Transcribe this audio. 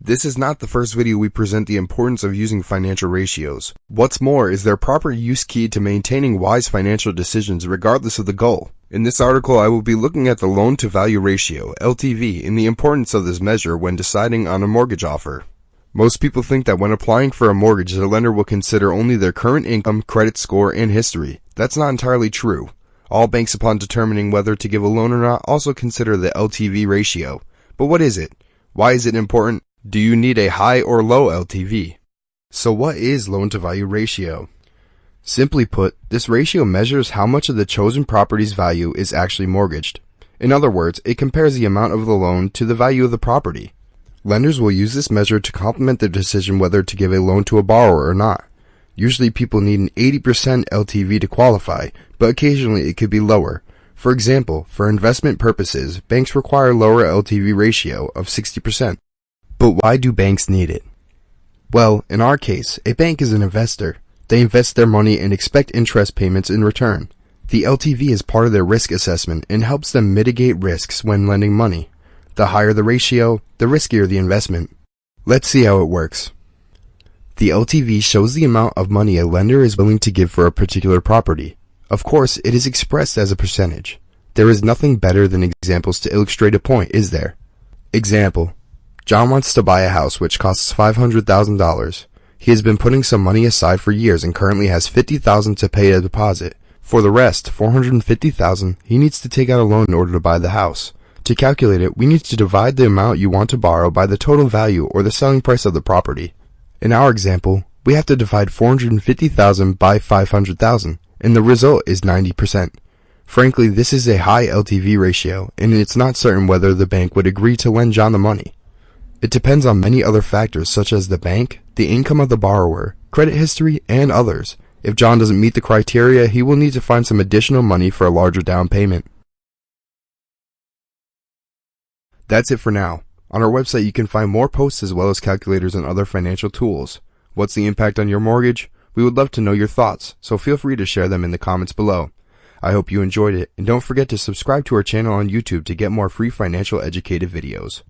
This is not the first video we present the importance of using financial ratios. What's more is their proper use key to maintaining wise financial decisions regardless of the goal. In this article, I will be looking at the loan-to-value ratio, LTV, and the importance of this measure when deciding on a mortgage offer. Most people think that when applying for a mortgage, the lender will consider only their current income, credit score, and history. That's not entirely true. All banks, upon determining whether to give a loan or not, also consider the LTV ratio. But what is it? Why is it important? Do you need a high or low LTV? So what is loan-to-value ratio? Simply put, this ratio measures how much of the chosen property's value is actually mortgaged. In other words, it compares the amount of the loan to the value of the property. Lenders will use this measure to complement their decision whether to give a loan to a borrower or not. Usually people need an 80% LTV to qualify, but occasionally it could be lower. For example, for investment purposes, banks require a lower LTV ratio of 60%. But why do banks need it? Well, in our case, a bank is an investor. They invest their money and expect interest payments in return. The LTV is part of their risk assessment and helps them mitigate risks when lending money. The higher the ratio, the riskier the investment. Let's see how it works. The LTV shows the amount of money a lender is willing to give for a particular property. Of course, it is expressed as a percentage. There is nothing better than examples to illustrate a point, is there? Example: John wants to buy a house which costs $500,000. He has been putting some money aside for years and currently has $50,000 to pay a deposit. For the rest, $450,000, he needs to take out a loan in order to buy the house. To calculate it, we need to divide the amount you want to borrow by the total value or the selling price of the property. In our example, we have to divide $450,000 by $500,000, and the result is 90%. Frankly, this is a high LTV ratio, and it's not certain whether the bank would agree to lend John the money. It depends on many other factors such as the bank, the income of the borrower, credit history, and others. If John doesn't meet the criteria, he will need to find some additional money for a larger down payment. That's it for now. On our website, you can find more posts as well as calculators and other financial tools. What's the impact on your mortgage? We would love to know your thoughts, so feel free to share them in the comments below. I hope you enjoyed it, and don't forget to subscribe to our channel on YouTube to get more free financial educative videos.